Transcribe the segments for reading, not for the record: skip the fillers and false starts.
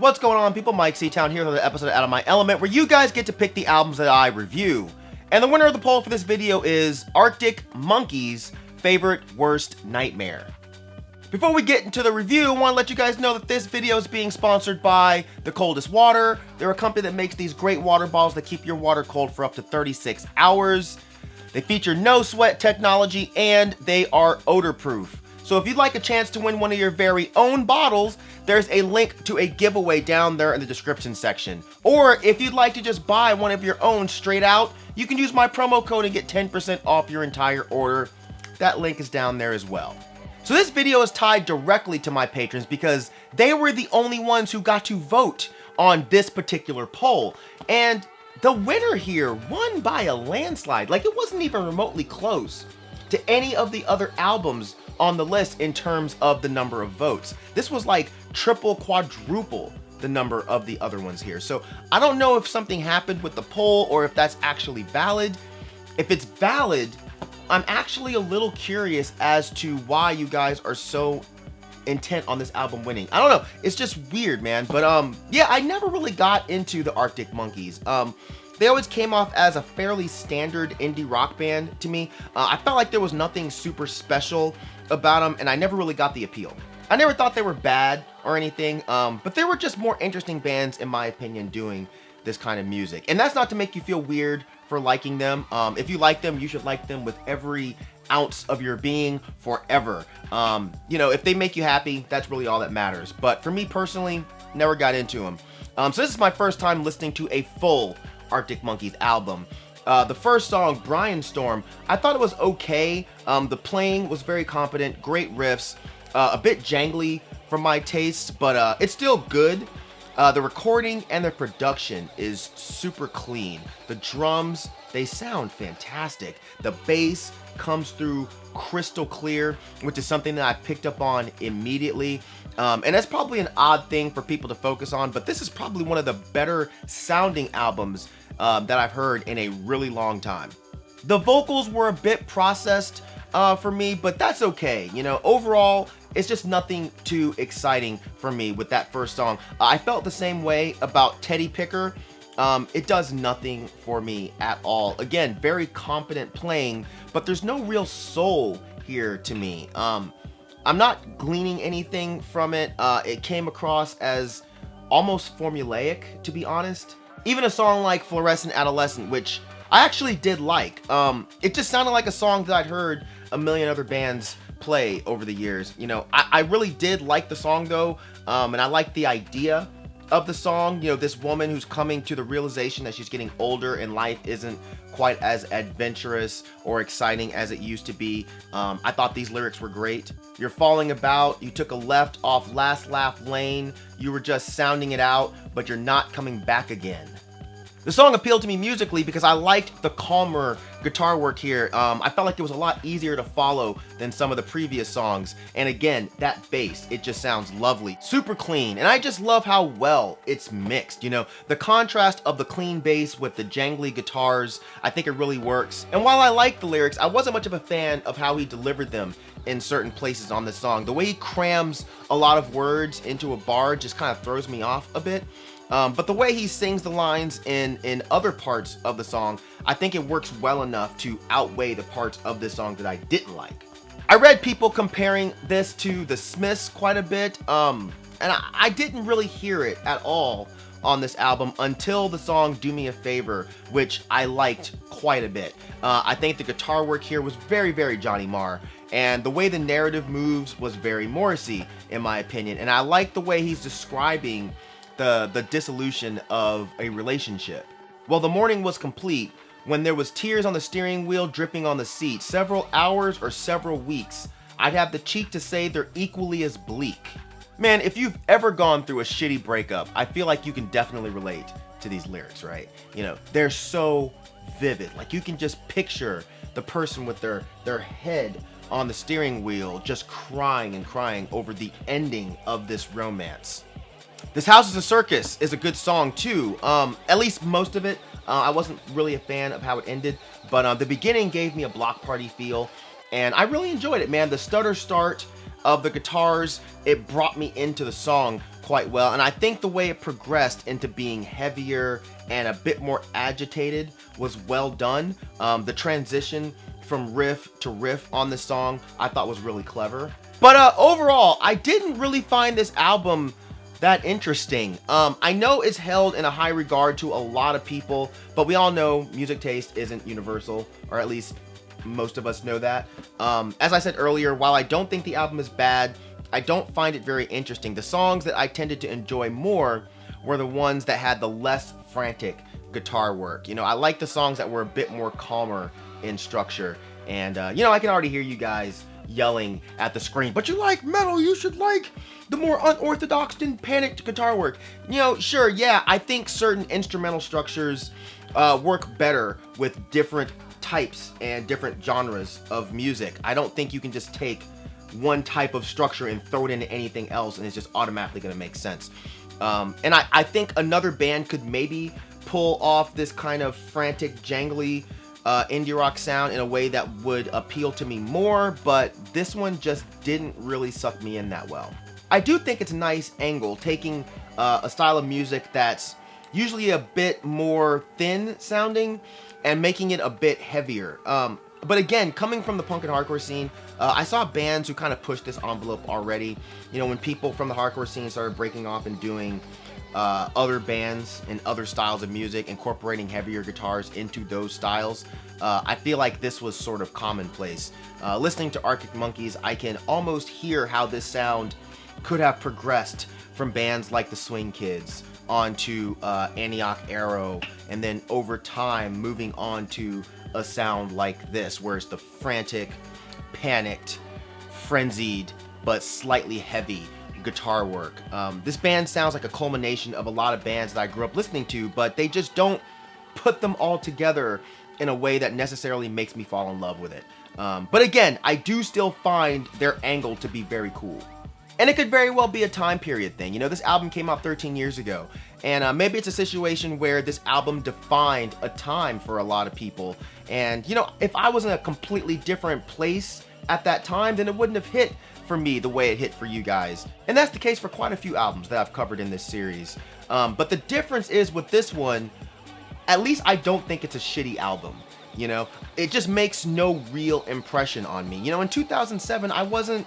What's going on, people? Myke C-Town here with another episode of Out of My Element, where you guys get to pick the albums that I review. And the winner of the poll for this video is Arctic Monkeys' Favorite Worst Nightmare. Before we get into the review, I want to let you guys know that this video is being sponsored by The Coldest Water. They're a company that makes these great water bottles that keep your water cold for up to 36 hours. They feature no sweat technology and they are odor proof. So if you'd like a chance to win one of your very own bottles, there's a link to a giveaway down there in the description section. Or if you'd like to just buy one of your own straight out, you can use my promo code and get 10% off your entire order. That link is down there as well. So this video is tied directly to my patrons because they were the only ones who got to vote on this particular poll. And the winner here won by a landslide. Like, it wasn't even remotely close to any of the other albums on the list in terms of the number of votes. This was like triple, quadruple the number of the other ones here. So I don't know if something happened with the poll or if that's actually valid. If it's valid, I'm actually a little curious as to why you guys are so intent on this album winning. I don't know, it's just weird, man. But yeah, I never really got into the Arctic Monkeys. They always came off as a fairly standard indie rock band to me. I felt like there was nothing super special about them, and I never really got the appeal. I never thought they were bad or anything, but they were just more interesting bands, in my opinion, doing this kind of music. And that's not to make you feel weird for liking them. If you like them, you should like them with every ounce of your being forever. You know, if they make you happy, that's really all that matters. But for me personally, never got into them. So this is my first time listening to a full Arctic Monkeys album. The first song, Brainstorm, I thought it was okay. The playing was very competent, great riffs, a bit jangly for my tastes, but it's still good. The recording and the production is super clean. The drums, they sound fantastic. The bass comes through crystal clear, which is something that I picked up on immediately. And that's probably an odd thing for people to focus on, but this is probably one of the better sounding albums that I've heard in a really long time. The vocals were a bit processed for me, but that's okay. You know, overall, it's just nothing too exciting for me with that first song. I felt the same way about Teddy Picker. It does nothing for me at all. Again, very competent playing, but there's no real soul here to me. I'm not gleaning anything from it. It came across as almost formulaic, to be honest. Even a song like Fluorescent Adolescent, which I actually did like. It just sounded like a song that I'd heard a million other bands play over the years. You know, I really did like the song though, and I like the idea of the song. You know, this woman who's coming to the realization that she's getting older and life isn't quite as adventurous or exciting as it used to be. I thought these lyrics were great. You're falling about, you took a left off last laugh lane, you were just sounding it out, but you're not coming back again. The song appealed to me musically because I liked the calmer guitar work here. I felt like it was a lot easier to follow than some of the previous songs. And again, that bass, it just sounds lovely. Super clean. And I just love how well it's mixed. You know, the contrast of the clean bass with the jangly guitars, I think it really works. And while I like the lyrics, I wasn't much of a fan of how he delivered them in certain places on this song. The way he crams a lot of words into a bar just kind of throws me off a bit. But the way he sings the lines in other parts of the song, I think it works well enough to outweigh the parts of this song that I didn't like. I read people comparing this to The Smiths quite a bit, and I didn't really hear it at all on this album until the song Do Me a Favor, which I liked quite a bit. I think the guitar work here was very, very Johnny Marr, and the way the narrative moves was very Morrissey, in my opinion, and I like the way he's describing the dissolution of a relationship. Well, the morning was complete when there was tears on the steering wheel dripping on the seat. Several hours or several weeks, I'd have the cheek to say they're equally as bleak. Man, if you've ever gone through a shitty breakup, I feel like you can definitely relate to these lyrics, right? You know, they're so vivid. Like, you can just picture the person with their head on the steering wheel just crying and crying over the ending of this romance. This House is a Circus is a good song too. At least most of it. I wasn't really a fan of how it ended, but the beginning gave me a block party feel, and I really enjoyed it, man. The stutter start of the guitars, it brought me into the song quite well. And I think the way it progressed into being heavier and a bit more agitated was well done. The transition from riff to riff on this song I thought was really clever. But overall, I didn't really find this album that interesting. I know it's held in a high regard to a lot of people, but we all know music taste isn't universal, or at least most of us know that. As I said earlier, while I don't think the album is bad, I don't find it very interesting. The songs that I tended to enjoy more were the ones that had the less frantic guitar work. You know, I like the songs that were a bit more calmer in structure. And, you know, I can already hear you guys yelling at the screen, but you like metal, you should like the more unorthodox and panicked guitar work. You know, sure, yeah, I think certain instrumental structures work better with different types and different genres of music. I don't think you can just take one type of structure and throw it into anything else and it's just automatically going to make sense. And I think another band could maybe pull off this kind of frantic, jangly indie rock sound in a way that would appeal to me more, but this one just didn't really suck me in that well. I do think it's a nice angle, taking a style of music that's usually a bit more thin sounding and making it a bit heavier. But again, coming from the punk and hardcore scene, I saw bands who kind of pushed this envelope already. You know, when people from the hardcore scene started breaking off and doing other bands and other styles of music, incorporating heavier guitars into those styles, I feel like this was sort of commonplace. Listening to Arctic Monkeys, I can almost hear how this sound could have progressed from bands like the Swing Kids onto Antioch Arrow, and then over time moving on to a sound like this, where it's the frantic, panicked, frenzied, but slightly heavy guitar work. This band sounds like a culmination of a lot of bands that I grew up listening to, but they just don't put them all together in a way that necessarily makes me fall in love with it. But again, I do still find their angle to be very cool. And it could very well be a time period thing. You know, this album came out 13 years ago, and maybe it's a situation where this album defined a time for a lot of people. And, you know, if I was in a completely different place at that time, then it wouldn't have hit for me the way it hit for you guys. And that's the case for quite a few albums that I've covered in this series. But the difference is with this one, at least I don't think it's a shitty album. You know, it just makes no real impression on me. You know, in 2007, I wasn't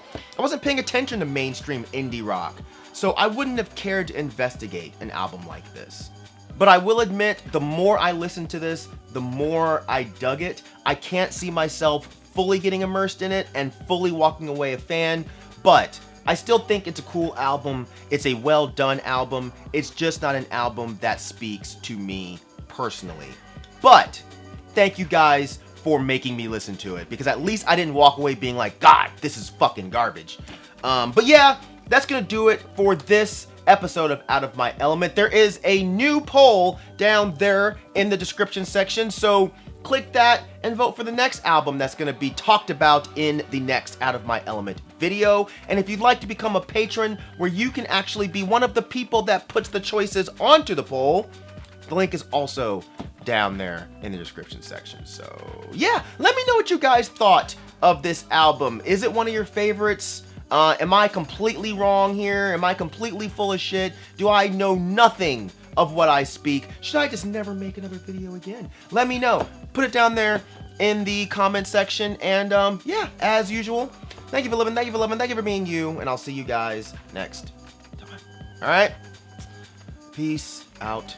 paying attention to mainstream indie rock, so I wouldn't have cared to investigate an album like this. But I will admit, the more I listened to this, the more I dug it. I can't see myself fully getting immersed in it and fully walking away a fan, but I still think it's a cool album. It's a well done album. It's just not an album that speaks to me personally. But thank you guys for making me listen to it, because at least I didn't walk away being like, God, this is fucking garbage. But yeah, that's gonna do it for this episode of Out of My Element. There is a new poll down there in the description section, so click that and vote for the next album that's going to be talked about in the next Out of My Element video. And if you'd like to become a patron where you can actually be one of the people that puts the choices onto the poll, the link is also down there in the description section. So yeah, let me know what you guys thought of this album. Is it one of your favorites? Am I completely wrong here? Am I completely full of shit? Do I know nothing of what I speak? Should I just never make another video again? Let me know. Put it down there in the comment section. And yeah, as usual, thank you for living, thank you for loving, thank you for being you, and I'll see you guys next time. All right? Peace out.